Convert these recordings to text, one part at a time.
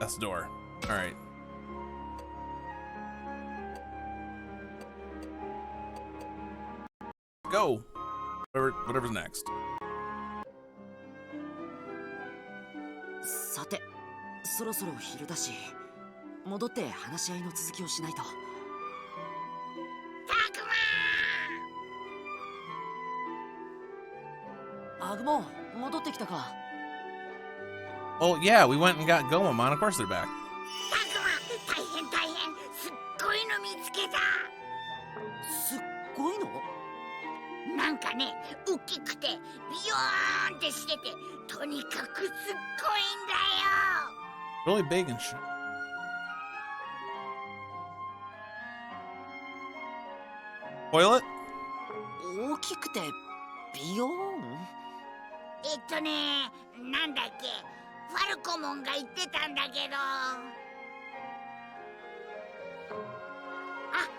That's the door. All right. Go. Whatever's next. さて、そろそろ昼だし、戻って話し合いの続きをしないと。アグモン、戻ってきたか。Oh yeah, we went and got Gomamon. Of course they're back. 大変大変、すっごいの見つけた。すっごいの？なんかね、大きくてビヨーンってしてて、とにかくすっごいんだよ。 Really big and shit. Toilet? 大きくてビヨーン？なんだっけ、ファルコモンが言ってたんだけど。あ、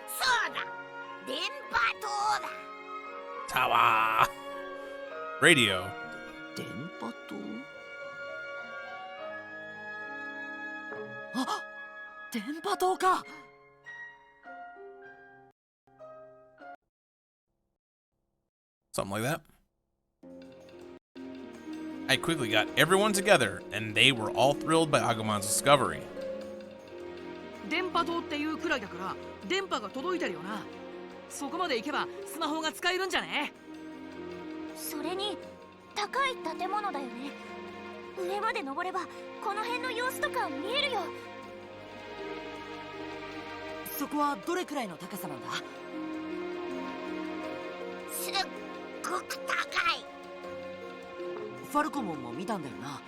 そうだ、電波塔だ。Tower. Radio. 電波塔？あ、電波塔か。Something like that. I quickly got everyone together, and they were all thrilled by Agumon's discovery. 電波塔っていうくらいだから電波が届いてるよな。そこまで行けばスマホが使えるんじゃね？それに高い建物だよね。上まで登ればこの辺の様子とか見えるよ。そこはどれくらいの高さなんだ？すっごく高い。ファルコモンも見たんだよな。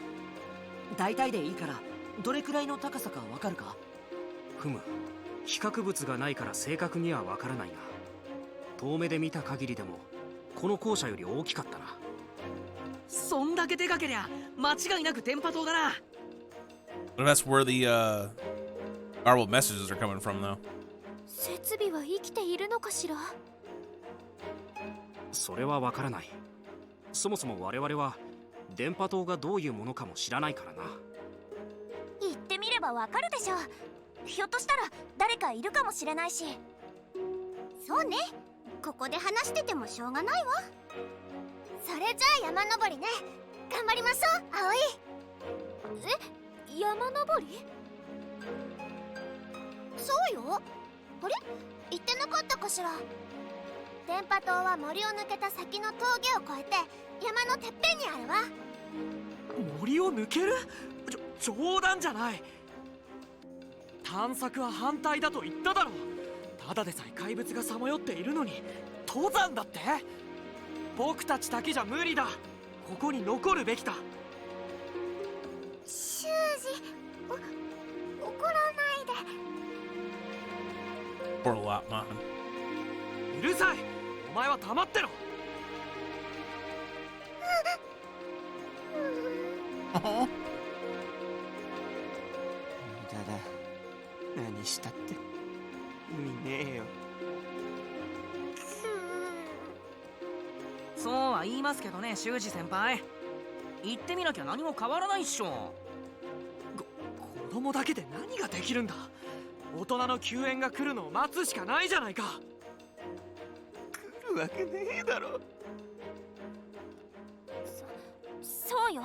大体でいいからどれくらいの高さかわかるか？ふむ、比較物がないから正確にはわからないが、遠目で見た限りでもこの校舎より大きかったな。そんだけでかけりゃ間違いなく電波塔だな。But that's where the garbled messages are coming from, though. 設備は生きているのかしら？それはわからない。そもそも我々は電波塔がどういうものかも知らないからな。行ってみればわかるでしょ。ひょっとしたら誰かいるかもしれないし。そうね、ここで話しててもしょうがないわ。それじゃあ山登りね。頑張りましょう、葵。え、山登り？そうよ。あれ、言ってなかったかしら。電波塔は森を抜けた先の峠を越えて山のてっぺんにあるわ。森を抜ける？冗談じゃない。探索は反対だと言っただろう。ただでさえ怪物がさまよっているのに登山だって？僕たちだけじゃ無理だ。ここに残るべきだ。修二、怒らないで。Poor Lopmon. うるさい。お前は黙ってろ。無駄だ。何したって意味ねえよ。そうは言いますけどね、修二先輩。言ってみなきゃ何も変わらないっしょ。子供だけで何ができるんだ。大人の救援が来るのを待つしかないじゃないか。来るわけねえだろ。そうよ。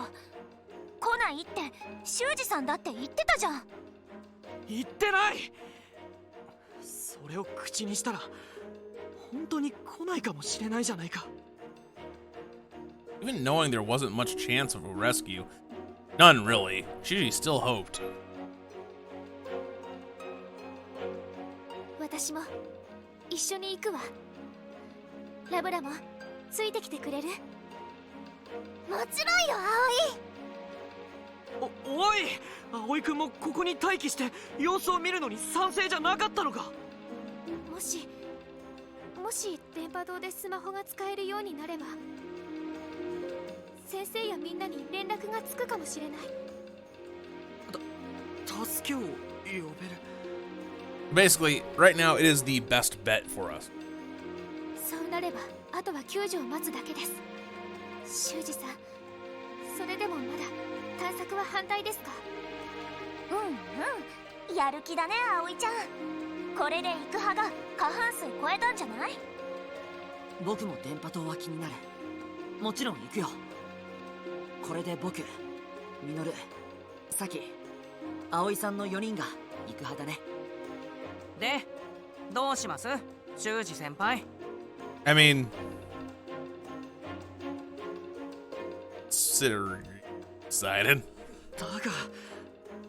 来ないって修二さんだって言ってたじゃん。言ってない。それを口にしたら本当に来ないかもしれないじゃないか。Even knowing there wasn't much chance of a rescue, none really, she still hoped. 私も一緒に行くわ。ラブラもついてきてくれる？もちろんよ、おい、葵君もここに待機して様子を見るのに賛成じゃなかったのか？葵。もし電波塔でスマホが使えるようになれば先生やみんなに連絡がつくかもしれない。助けを呼べる。 Basically, right now it is the best bet for us. そうなればあとは救助を待つだけです。修二さん、それでもまだ探索は反対ですか？うん、やる気だね葵ちゃん。これで行く派が過半数超えたんじゃない？僕も電波塔は気になる。もちろん行くよ。これで僕、ミノル、サキ、葵さんの4人が行く派だね。でどうします修二先輩？ I mean, consider decided. だが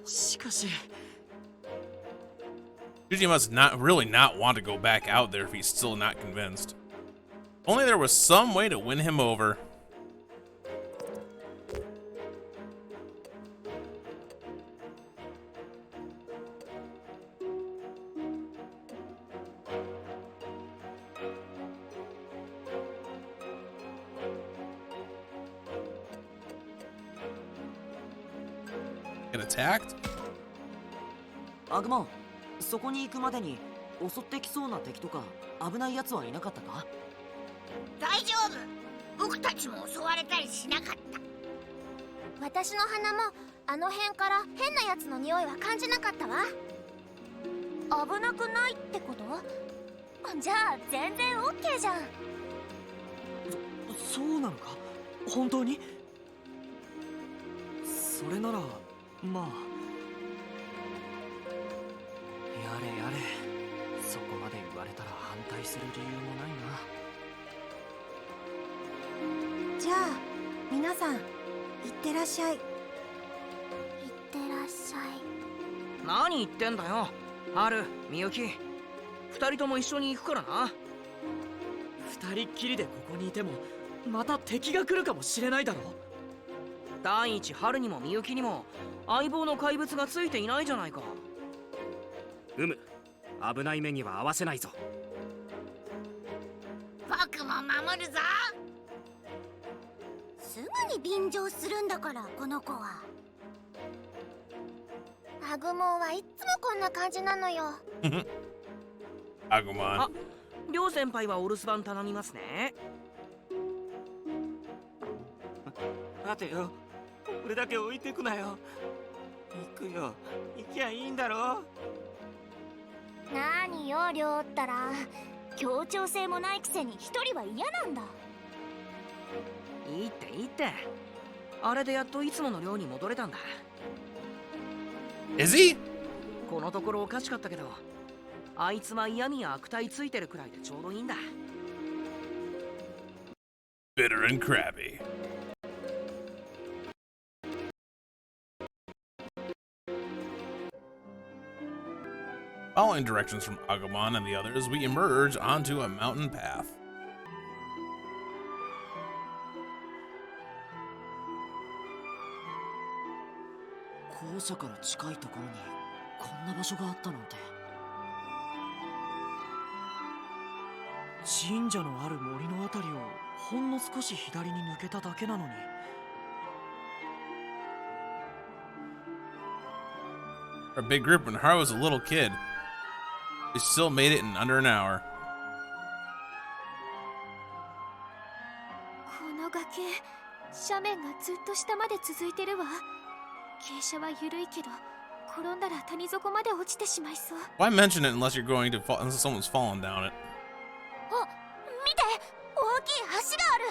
しかし Yuji must not really not want to go back out there if he's still not convinced. Only there was some way to win him over. Get attacked? アグモン、そこに行くまでに襲ってきそうな敵とか危ないやつはいなかったか？大丈夫、僕たちも襲われたりしなかった。私の鼻もあの辺から変なやつの匂いは感じなかったわ。危なくないってこと？じゃあ全然 OK じゃん。そうなのか本当に？それならまあやれやれ、そこまで言われたら反対する理由もないな。じゃあ皆さんいってらっしゃい。いってらっしゃい。何言ってんだよハル、みゆき、二人とも一緒に行くからな。二人っきりでここにいてもまた敵が来るかもしれないだろ。第一、ハルにもみゆきにも相棒の怪物がついていないじゃないか。危ない目には合わせないぞ。僕も守るぞ。すぐに便乗するんだからこの子は。アグモンはいっつもこんな感じなのよ。Agumon. あ、りょう先輩はお留守番頼みますね。待てよ、俺だけ置いてくなよ。行くよ、行きゃいいんだろ。なによりょうったら、協調性もないくせに一人は嫌なんだ。いいっていいって、あれでやっといつもの寮に戻れたんだ。 Is he? このところおかしかったけど、あいつは嫌味や悪態ついてるくらいでちょうどいいんだ。 Bitter and crabby. Following directions from Agumon and the others, we emerge onto a mountain path. 校舎から近いところにこんな場所があったなんて。神社のある森のあたりをほんの少し左に抜けただけなのに。A big group when Haru was a little kid. They still made it in under an hour. この崖、斜面がずっと下まで続いてるわ。傾斜は緩いけど、転んだら谷底まで落ちてしまいそう。Why mention it unless you're going to fall, unless someone's fallen down it? あ、見て、大きい橋がある。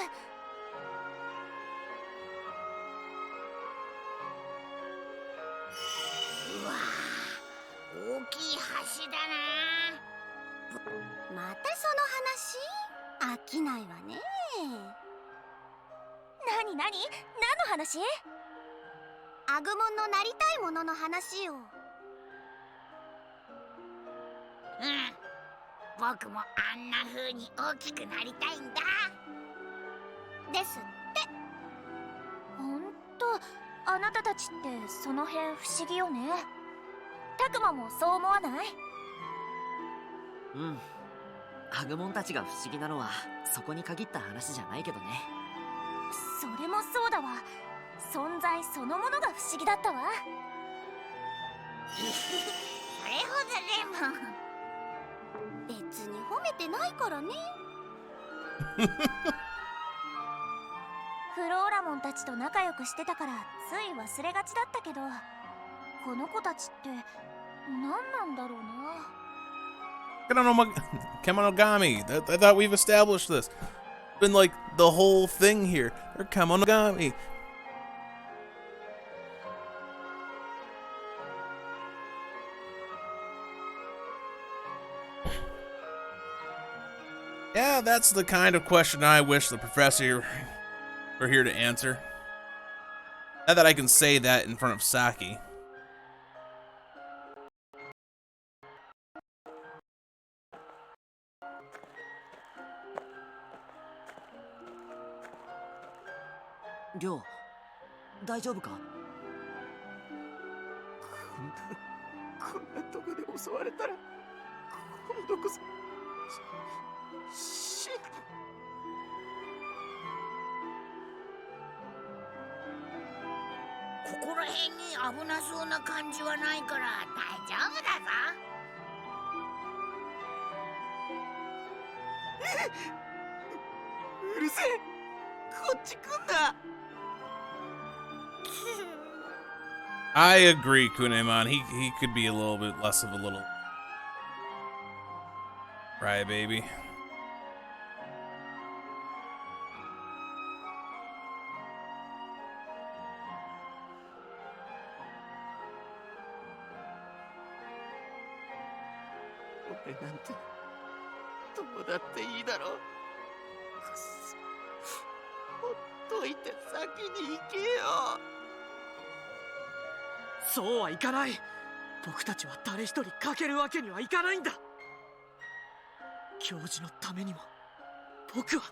うわあ、大きい橋だな。またその話？飽きないわね。なになに？何の話？アグモンのなりたいものの話よ。うん、僕もあんな風に大きくなりたいんだ。ですって。ほんと、あなたたちってその辺不思議よね。タクマもそう思わない？うん。アグモンたちが不思議なのはそこに限った話じゃないけどね。それもそうだわ。存在そのものが不思議だったわ。それほどでも。別に褒めてないからね。フローラモンたちと仲良くしてたからつい忘れがちだったけど、この子たちって何なんだろうな。Kemonogami. I thought we've established this. Been like the whole thing here. They're Kemonogami. Yeah, that's the kind of question I wish the professor were here to answer. Now that I can say that in front of Saki. Ryo, 大丈夫か？こんなとこで襲われたら今度こそ死ぬ。ここら辺に危なそうな感じはないから大丈夫だぞ。うるせえ、こっち来んな。I agree, Kunemon. He could be a little bit less of a little crybaby.俺なんてどうだっていいだろ。くっそ、ほっといて先に行けよ。そうはいかない。僕たちは誰一人欠けるわけにはいかないんだ。教授のためにも僕は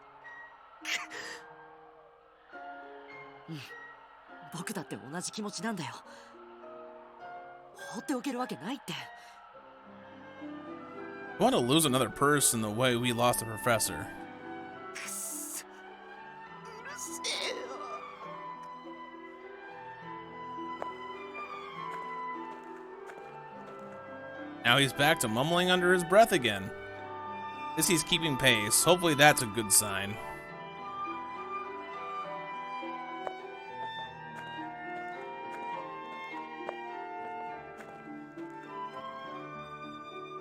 僕だって同じ気持ちなんだよ。放っておけるわけないって。I want to lose another person the way we lost the professor. くっそ、うるせえよ。Now he's back to mumbling under his breath again. Guess he's keeping pace. Hopefully that's a good sign.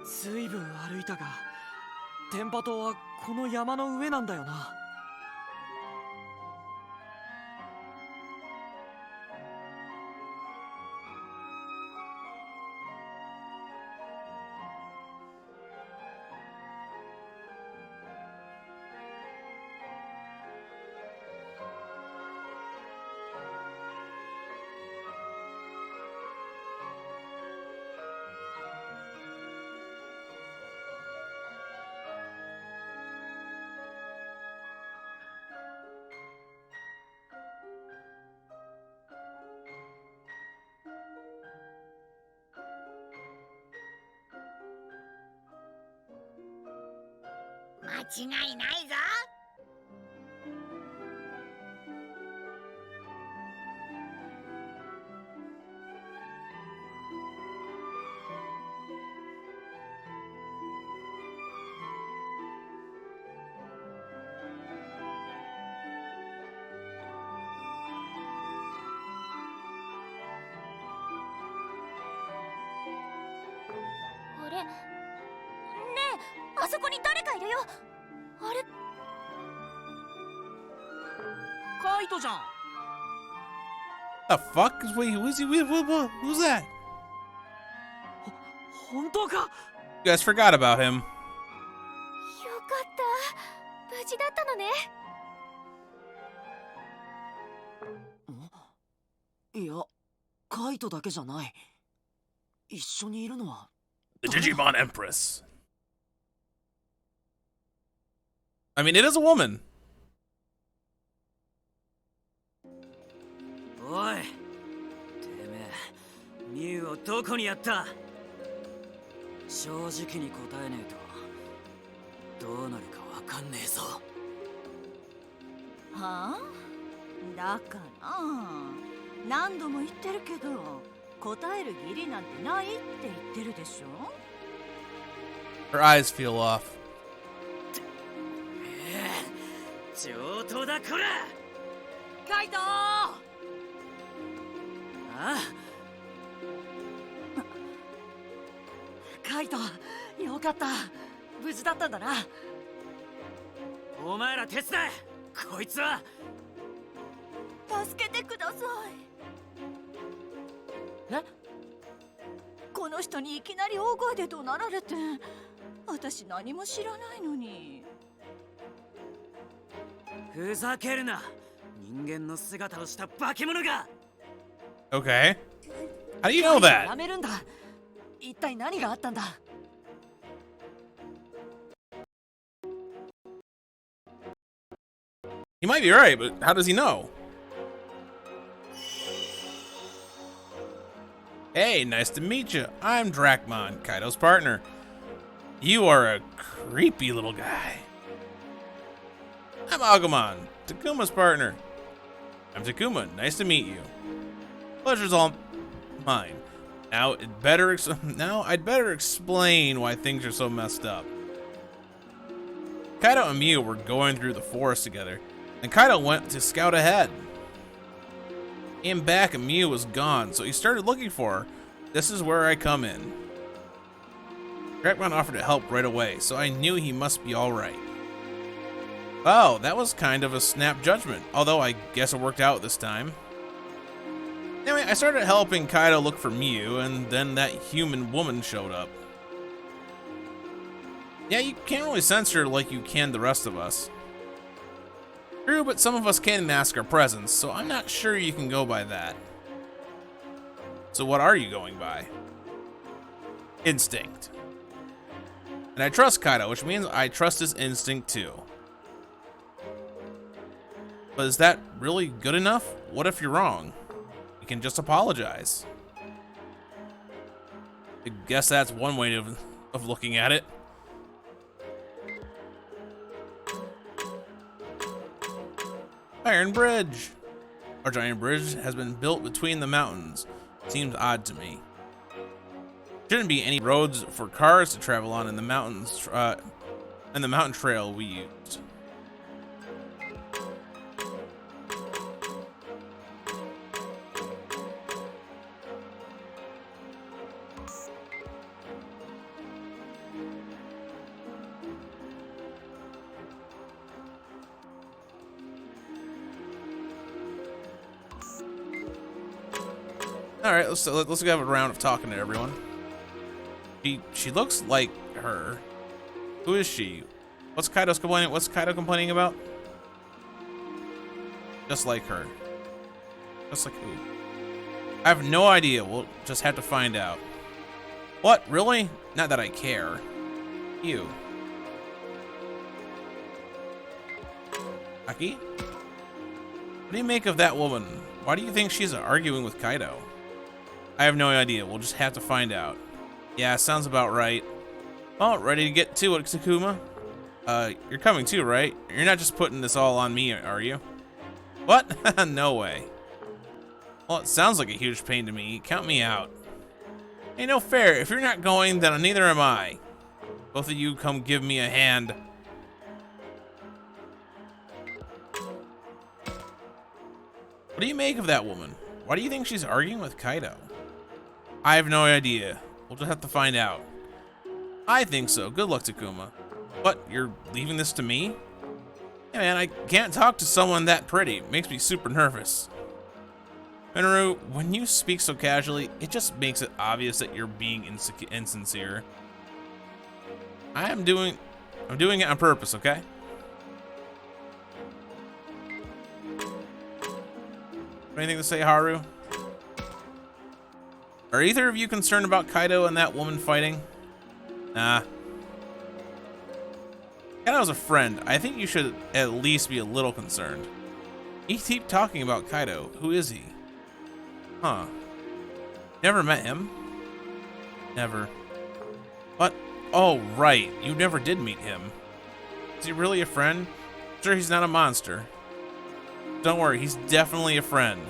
随分歩いたが、電波塔はこの山の上なんだよな。間違いないぞ。あれねえ、あそこに誰かいるよ。あれ、カイトじゃん。The fuck is who's he? Who's that? 本当か。 You guys forgot about him. よかった。無事だったのね。いや、カイトだけじゃない。一緒にいるのは The Digimon Empress. I mean, it is a woman. おい、てめえミュウをどこにやった？正直に答えねえとどうなるかわかんねえぞ。はあ？だから何度も言ってるけど答える義理なんてないって言ってるでしょ。 Her eyes feel off. 上等だこら。カイトー。ああ、カイト、よかった。無事だったんだな。お前ら手伝え。こいつは助けてください。え？この人にいきなり大声で怒鳴られて、私何も知らないのに。ふざけるな。人間の姿をした化け物が。 Okay. How do you know that? やめるんだ。一体何があったんだ。He might be right, but how does he know? Hey, nice to meet you. I'm Dracmon, Kaido's partner. You are a creepy little guy. I'm Agumon, Takuma's partner. I'm Takuma. Nice to meet you. Pleasure's all mine. Now I'd better explain why things are so messed up. Kaido and Miu were going through the forest together, and Kaido went to scout ahead. Came back and Miu was gone, so he started looking for her. This is where I come in. Dracmon offered to help right away, so I knew he must be alright. Oh, that was kind of a snap judgment, although I guess it worked out this time. Anyway, I started helping Kaido look for Miu, and then that human woman showed up. Yeah, you can't really sense her like you can the rest of us. True, but some of us can mask our presence, so I'm not sure you can go by that. So what are you going by? Instinct. And I trust Kaido, which means I trust his instinct too. But is that really good enough? What if you're wrong? You can just apologize. I guess that's one way of looking at it. Iron Bridge. Our giant bridge has been built between the mountains. Seems odd to me. Shouldn't be any roads for cars to travel on in the mountains, and the mountain trail we used. All right, let's go have a round of talking to everyone. She looks like her. Who is she? What's Kaido complaining about? Just like her. Just like who? I have no idea. We'll just have to find out. What? Really? Not that I care. You. Aki? What do you make of that woman? Why do you think she's arguing with Kaido? I have no idea. We'll just have to find out. Yeah, sounds about right. Well, ready to get to it, Takuma? You're coming too, right? You're not just putting this all on me, are you? What? No way. Well, it sounds like a huge pain to me. Count me out. Ain't no fair. If you're not going, then neither am I. Both of you come give me a hand. What do you make of that woman? Why do you think she's arguing with Kaido? I have no idea. We'll just have to find out. I think so. Good luck, Takuma. What? You're leaving this to me? Yeah, man, I can't talk to someone that pretty. It makes me super nervous. Minoru, when you speak so casually, it just makes it obvious that you're being insincere. I'm doing it on purpose, okay? Anything to say, Haru? Are either of you concerned about Kaido and that woman fighting? Nah. Kaido's a friend. I think you should at least be a little concerned. You keep talking about Kaido. Who is he? Huh. Never met him? Never. What? Oh, right. You never did meet him. Is he really a friend? Sure he's not a monster. Don't worry, he's definitely a friend.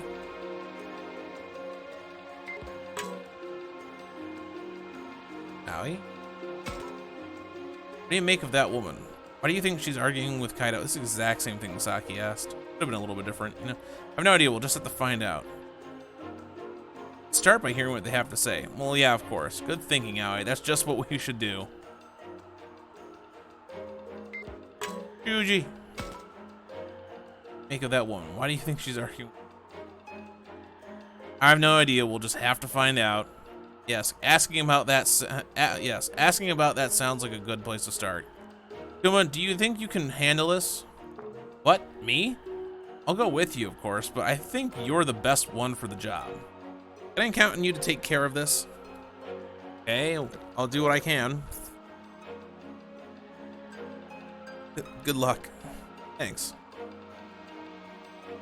Aoi? What do you make of that woman? Why do you think she's arguing with Kaido? It's the exact same thing Saki asked. Could have been a little bit different, you know. I have no idea, we'll just have to find out. start by hearing what they have to say. Well, yeah, of course. Good thinking, Aoi. That's just what we should do. Shuji. Make of that woman. Why do you think she's arguing? I have no idea. We'll just have to find out. Yes, asking about that sounds like a good place to start. Digimon, do you think you can handle this? What? Me? I'll go with you, of course, but I think you're the best one for the job. Can I count on you to take care of this? Okay, I'll do what I can. Good luck. Thanks.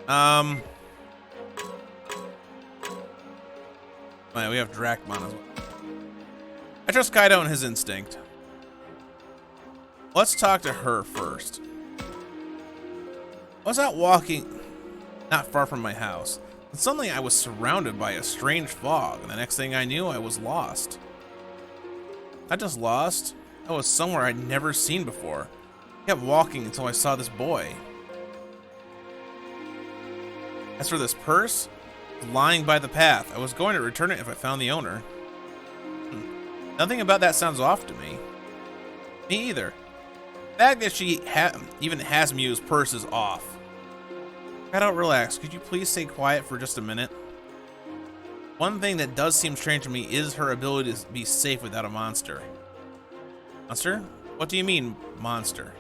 Man, we have Drachmon as well. I trust Kaido and his instinct. Let's talk to her first. I was out walking not far from my house, and suddenly I was surrounded by a strange fog, and the next thing I knew, I was lost. Not just lost, I was somewhere I'd never seen before. I kept walking until I saw this boy. As for this purse, it was lying by the path. I was going to return it if I found the owner. Nothing about that sounds off to me. Me either. The fact that she even has Miu's purse is off. I don't relax. Could you please stay quiet for just a minute? One thing that does seem strange to me is her ability to be safe without a monster. Monster? What do you mean, monster?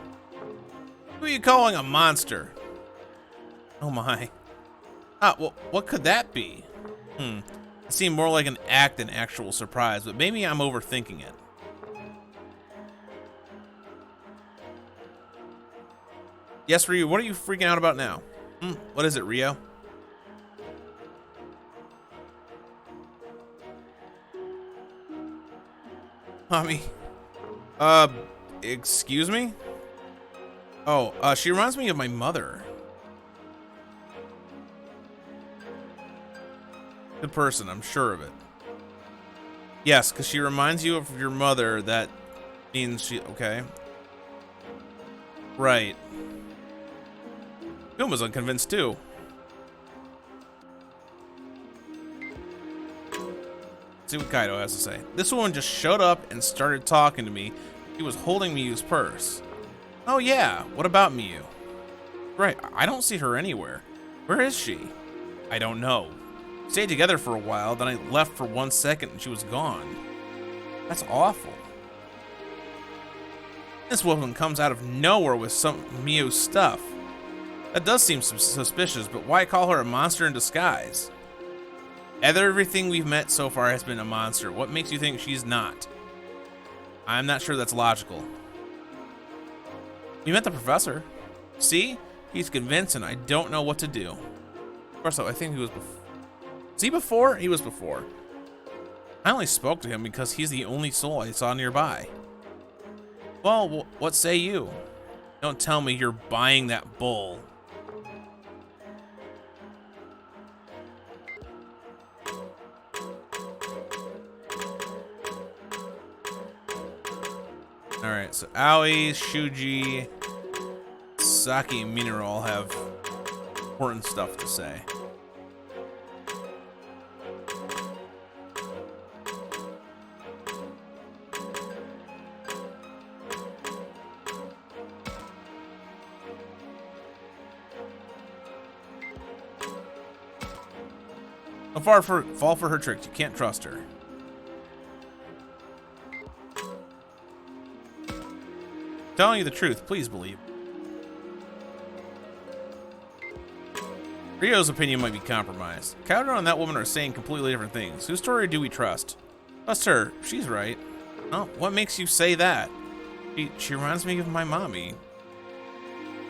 Who are you calling a monster? Oh my. Ah, well, what could that be? It seemed more like an act than actual surprise, but maybe I'm overthinking it. Yes, Ryu, what are you freaking out about now? What is it, Rio? Mommy. Excuse me? Oh, she reminds me of my mother. Good person, I'm sure of it. Yes, because she reminds you of your mother. That means she... Okay. Right. Guma's unconvinced too. Let's see what Kaido has to say. This woman just showed up and started talking to me. She was holding Miu's purse. Oh yeah, what about Miu? Right, I don't see her anywhere. Where is she? I don't know. We stayed together for a while, then I left for 1 second and she was gone. That's awful. This woman comes out of nowhere with some Miu's stuff. That does seem suspicious, but why call her a monster in disguise? Everything we've met so far has been a monster. What makes you think she's not? I'm not sure that's logical. We met the professor. See? He's convinced and I don't know what to do. Of course, I think he was before. Was he before? He was before. I only spoke to him because he's the only soul I saw nearby. Well, what say you? Don't tell me you're buying that bull. Alright, so Aoi, Shuji, Saki, and Minoru all have important stuff to say. Don't fall for her tricks. You can't trust her. Telling you the truth, please believe. Rio's opinion might be compromised. Kaido and that woman are saying completely different things. Whose story do we trust? Trust her. She's right. Oh, what makes you say that? She reminds me of my mommy.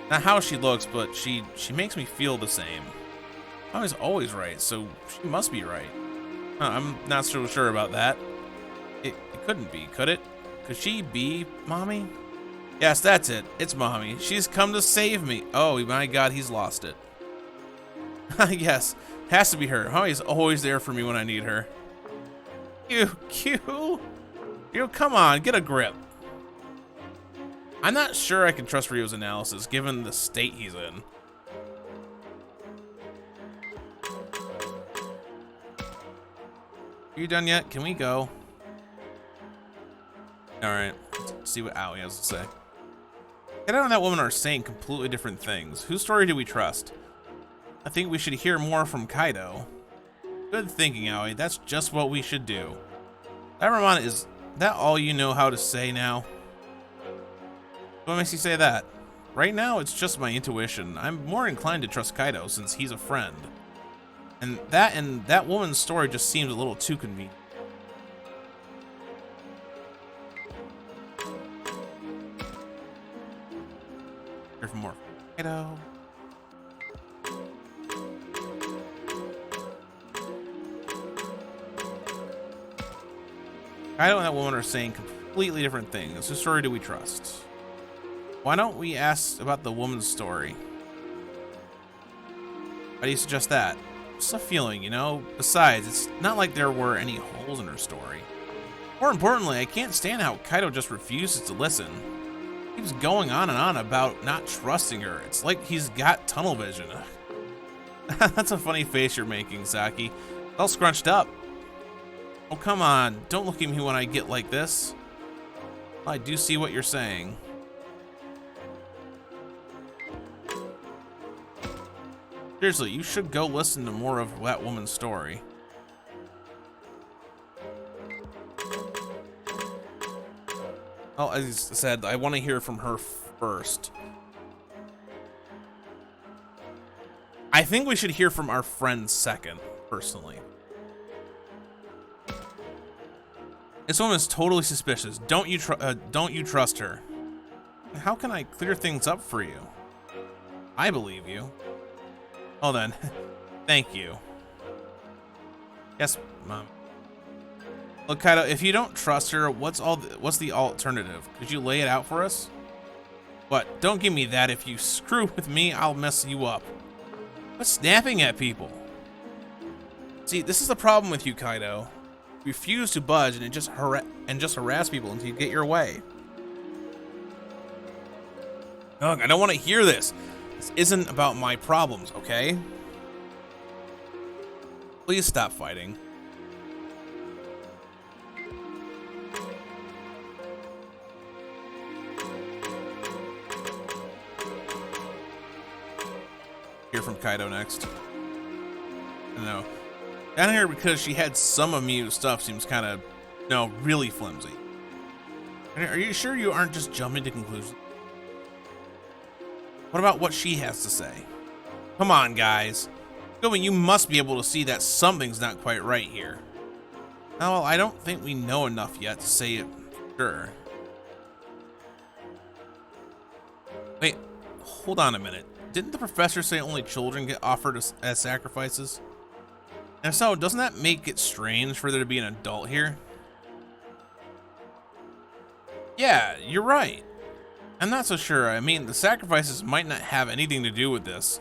Not how she looks, but she makes me feel the same. Mommy's always right, so she must be right. I'm not so sure about that. It couldn't be, could it? Could she be Mommy? Yes, that's it. It's Mommy. She's come to save me. Oh my god, he's lost it. Yes, has to be her. Mommy's always there for me when I need her. You, come on, get a grip. I'm not sure I can trust Rio's analysis, given the state he's in. Are you done yet? Can we go? Alright, let's see what Aoi has to say. Kaido and that woman are saying completely different things. Whose story do we trust? I think we should hear more from Kaido. Good thinking, Aoi. That's just what we should do. Digimon, is that all you know how to say now? What makes you say that? Right now, it's just my intuition. I'm more inclined to trust Kaido since he's a friend. And that woman's story just seems a little too convenient. Hear from more Kaido. Kaido and that woman are saying completely different things. Whose story do we trust? Why don't we ask about the woman's story? Why do you suggest that? Just a feeling, you know? Besides, it's not like there were any holes in her story. More importantly, I can't stand how Kaido just refuses to listen. He keeps going on and on about not trusting her. It's like he's got tunnel vision. That's a funny face you're making, Saki. All scrunched up. Oh, come on. Don't look at me when I get like this. I do see what you're saying. Seriously, you should go listen to more of that woman's story. Well, as I said, I want to hear from her first. I think we should hear from our friend second, personally. This woman is totally suspicious. Don't you trust her? How can I clear things up for you? I believe you. Oh then, thank you. Yes, Mom. Look, Kaido, if you don't trust her, what's the alternative? Could you lay it out for us? But don't give me that. If you screw with me, I'll mess you up. What's snapping at people? See, this is the problem with you, Kaido. You refuse to budge and just harass people until you get your way. Ugh, I don't want to hear this. This isn't about my problems, okay? Please stop fighting. Hear from Kaido next. I don't know. Down here, because she had some of Miyu's stuff, seems kind of, no, really flimsy. Are you sure you aren't just jumping to conclusions? What about what she has to say? Come on, guys. Gobi, you must be able to see that something's not quite right here. Oh, well, I don't think we know enough yet to say it for sure. Wait, hold on a minute. Didn't the professor say only children get offered as sacrifices? And so, doesn't that make it strange for there to be an adult here? Yeah, you're right. I'm not so sure. I mean, the sacrifices might not have anything to do with this.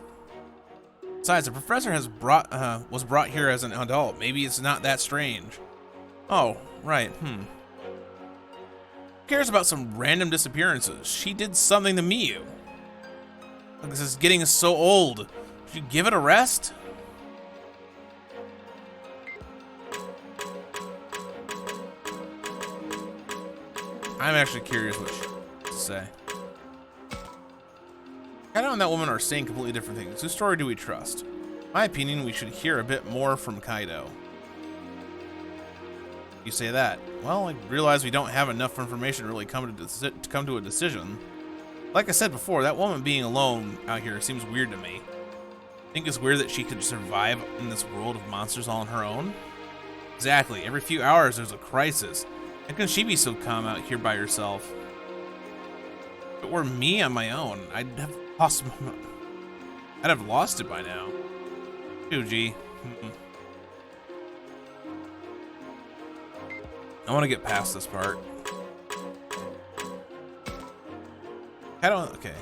Besides, the professor was brought here as an adult. Maybe it's not that strange. Oh, right. Who cares about some random disappearances? She did something to Miyu. Look, this is getting so old. Should you give it a rest? I'm actually curious what she has to say. Kaido and that woman are saying completely different things. Whose story do we trust? In my opinion, we should hear a bit more from Kaido. You say that. Well, I realize we don't have enough information to really come to a decision. Like I said before, that woman being alone out here seems weird to me. I think it's weird that she could survive in this world of monsters all on her own. Exactly. Every few hours there's a crisis. How can she be so calm out here by herself? If it were me on my own, I'd have lost it by now. Fuji. I want to get past this part. Okay.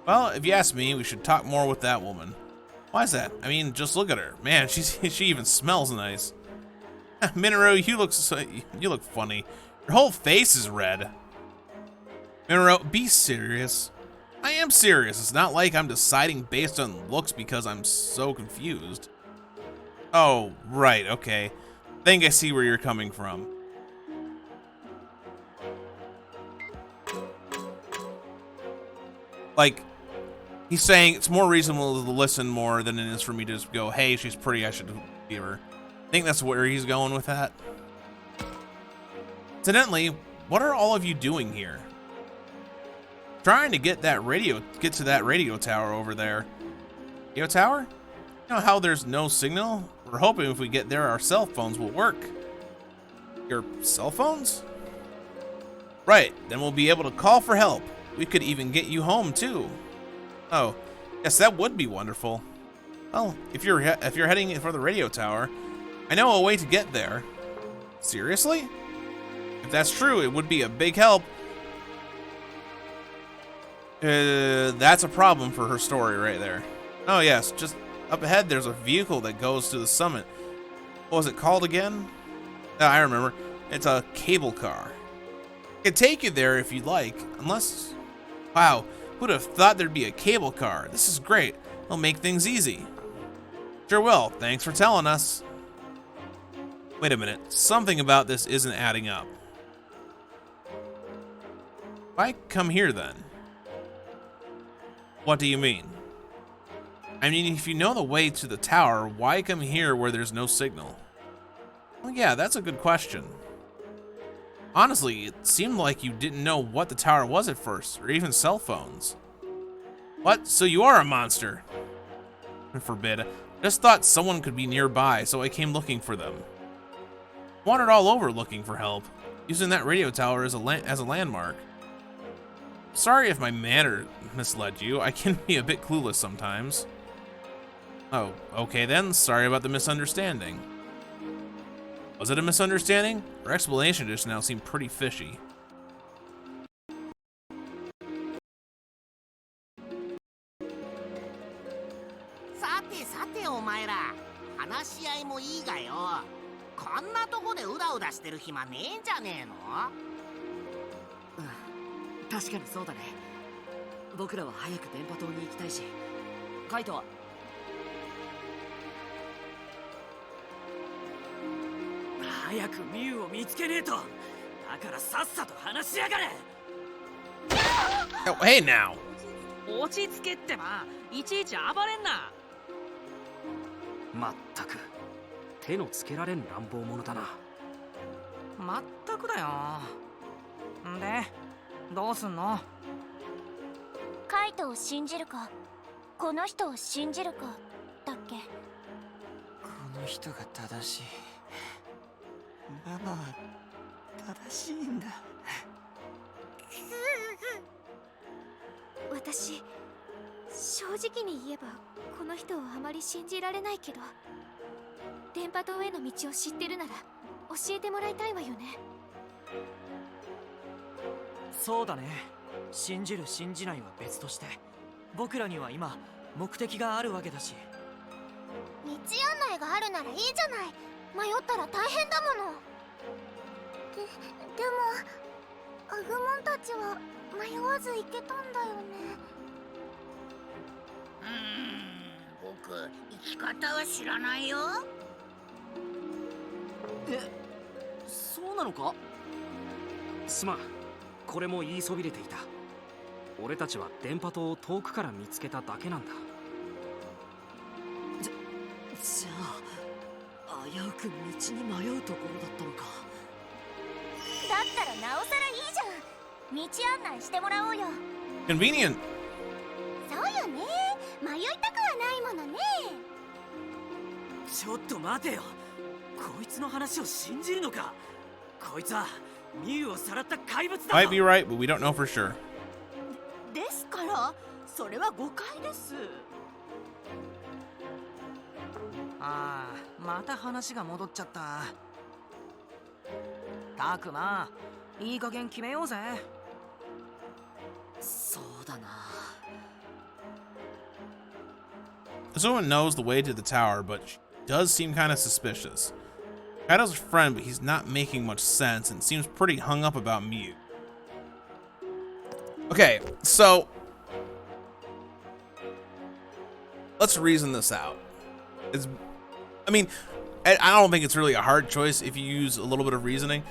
Well, if you ask me, we should talk more with that woman. Why is that? I mean, just look at her. Man, she even smells nice. Minoru, you look funny. Your whole face is red. Minoru, be serious. I am serious. It's not like I'm deciding based on looks because I'm so confused. Oh, right, okay. I think I see where you're coming from. Like, he's saying it's more reasonable to listen more than it is for me to just go, hey, she's pretty, I should give her. I think that's where he's going with that. Incidentally, what are all of you doing here? Trying to get to that radio tower over there. Radio tower? You know how there's no signal? We're hoping if we get there, our cell phones will work. Your cell phones? Right, then we'll be able to call for help. We could even get you home too. Oh, yes, that would be wonderful. Well, if you're heading for the radio tower, I know a way to get there. Seriously? If that's true, it would be a big help. That's a problem for her story right there. Oh yes, just up ahead there's a vehicle that goes to the summit. What was it called again? Oh, I remember. It's a cable car. It can take you there if you'd like, unless... Wow, who'd have thought there'd be a cable car? This is great. It'll make things easy. Sure will. Thanks for telling us. Wait a minute. Something about this isn't adding up. Why come here then? What do you mean? I mean, if you know the way to the tower, why come here where there's no signal? Well, yeah, that's a good question. Honestly, it seemed like you didn't know what the tower was at first, or even cell phones. What? So you are a monster? Forbid. I just thought someone could be nearby, so I came looking for them. Wandered all over looking for help, using that radio tower as a landmark. Sorry if my manner misled you. I can be a bit clueless sometimes. Oh, okay then. Sorry about the misunderstanding. Was it a misunderstanding? Her explanation just now seemed pretty fishy. Hmm, 確かにそうだね。僕らは早く電波塔に行きたいし、カイトは早くミュウを見つけねえと。だからさっさと話しやがれ。Oh, hey now. 落ち着けってば、いちいち暴れんな。まったく手のつけられん乱暴者だな。まったくだよ。んで、どうすんの？カイトを信じるか、この人を信じるかだっけ。この人が正しい。ママは正しいんだ。私、正直に言えばこの人をあまり信じられないけど、電波塔への道を知ってるなら教えてもらいたいわよね。そうだね。信じる信じないは別として、僕らには今目的があるわけだし。道案内があるならいいじゃない。迷ったら大変だもの。でもアグモンたちは迷わず行けたんだよね。僕生き方は知らないよ。え、そうなのか？すまん、これも言いそびれていた。俺たちは電波塔を遠くから見つけただけなんだ。じゃあ危うく道に迷うところだったのか。だったらなおさらいいじゃん。道案内してもらおうよ。Convenient. そうよね。迷いたくはないものね。ちょっと待てよ。こいつの話を信じるのか。こいつはミュウをさらった怪物だぞ。 Might be right, but we don't know for sure. ですからそれは誤解です。ああ、また話が戻っちゃった。たくま、いい加減決めようぜ。そうだな。This woman knows the way to the tower, but she does seem kind of suspicious. Kaido's a friend, but he's not making much sense and seems pretty hung up about Mew. Okay, so let's reason this out. I mean, I don't think it's really a hard choice if you use a little bit of reasoning.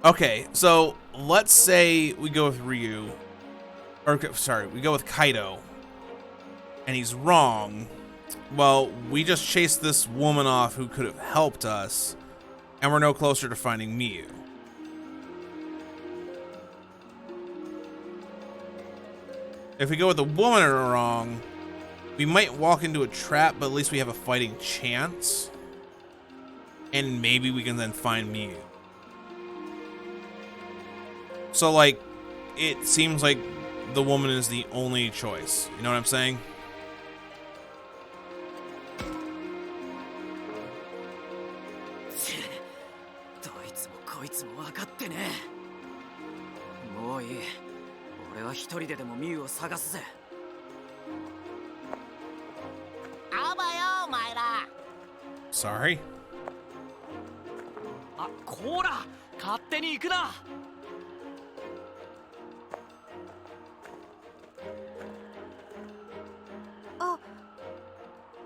Okay, so let's say we go with Ryu, or sorry, we go with Kaido, and he's wrong. Well, we just chased this woman off who could have helped us, and we're no closer to finding Miyu. If we go with the woman wrong, we might walk into a trap, but at least we have a fighting chance. And maybe we can then find Miyu. So, like, it seems like the woman is the only choice. You know what I'm saying? Sorry? あ、こら勝手に行くな。あ、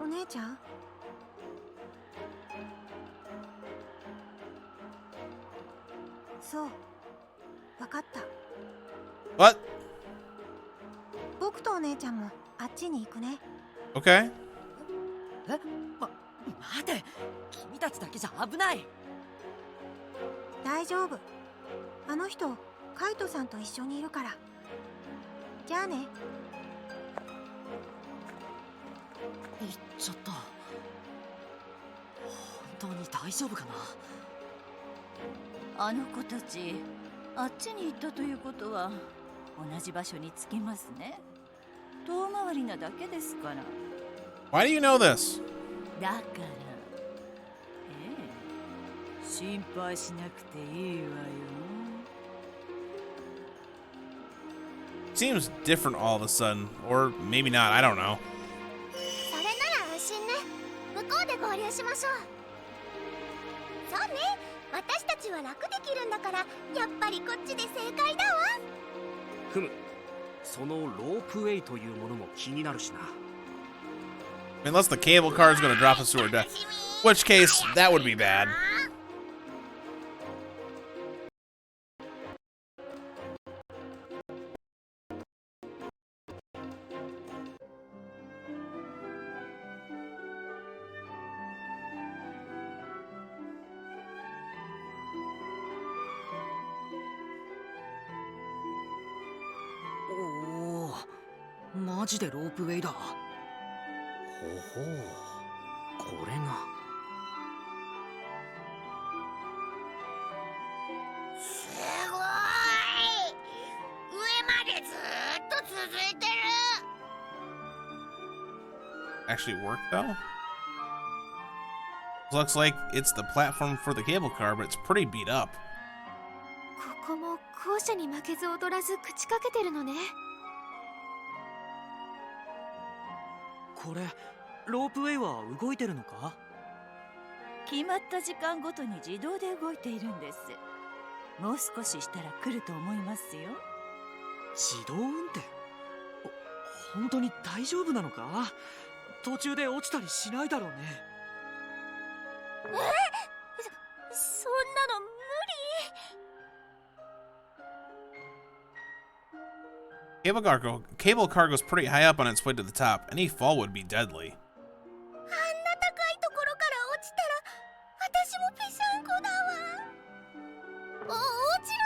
お姉ちゃん。そう、わかった。What? 僕とお姉ちゃんもあっちに行くね。Okay. 待て、君たちだけじゃ危ない。大丈夫。あの人、カイトさんと一緒にいるから。じゃあね。行っちゃった。本当に大丈夫かな。あの子たち、あっちに行ったということは同じ場所に着きますね。遠回りなだけですから。Why do you know this? だから、心配しなくていいわよ。Seems different all of a sudden, or maybe not. I don't know. それなら安心ね。向こうで合流しましょう。そうね、私たちは楽できるんだから、やっぱりこっちで正解だわ。ふむ、そのロープウェイというものも気になるしな。Unless the cable car is going to drop us to our death. Which case, that would be bad. Oh, マジでロープウェイだ。ほほう、これが。すごい。上までずっと続いてる。Actually work though? Looks like it's the platform for the cable car, but it's pretty beat up. ここも校舎に負けず劣らず朽ちかけてるのね。これロープウェイは動いてるのか？決まった時間ごとに自動で動いているんです。もう少ししたら来ると思いますよ。自動運転？本当に大丈夫なのか？途中で落ちたりしないだろうね。そんなの無理。Cable cargo's pretty high up on its way to the top. Any fall would be deadly. あんな高いところから落ちたら、私もぺしゃんこだわ。落ちる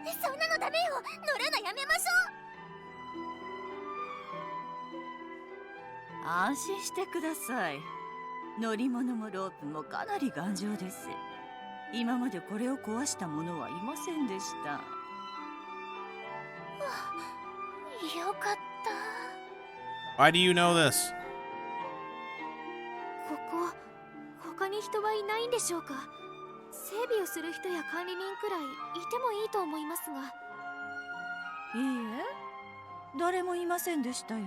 の？そんなのダメよ。乗るのやめましょう。安心してください。乗り物もロープもかなり頑丈です。今までこれを壊した者はいませんでした。よかった。Why do you know this? ここ、他に人はいないんでしょうか？整備をする人や管理人くらいいてもいいと思いますが。いいえ、誰もいませんでしたよ。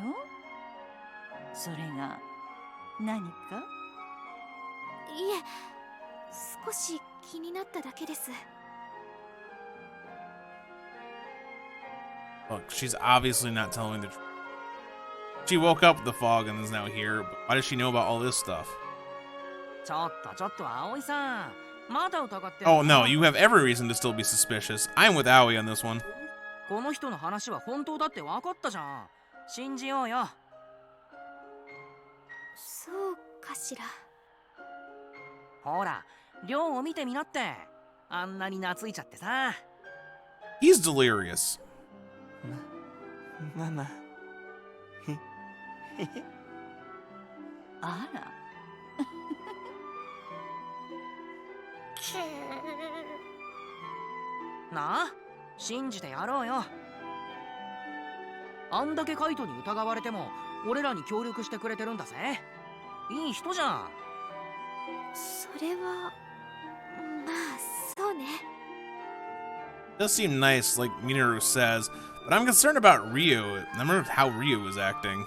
それが何か？いえ、少し気になっただけです。Look, she's obviously not telling the truth. She woke up with the fog and is now here, but why does she know about all this stuff? ちょっと葵さん、まだ疑ってる Oh no, you have every reason to still be suspicious. I'm with Aoi on this one. この人の話は本当だって分かったじゃん。信じようよ。そうかしら。ほら、亮を見てみなって。あんなに懐いちゃってさ。He's delirious. ママ。あら。なあ、信じてやろうよ。あんだけカイトに疑われても俺らに協力してくれてるんだぜ。いい人じゃん。それはまあそうね。 Does seem nice, like Minoru says, but I'm concerned about Ryu. Remember how Ryu was acting.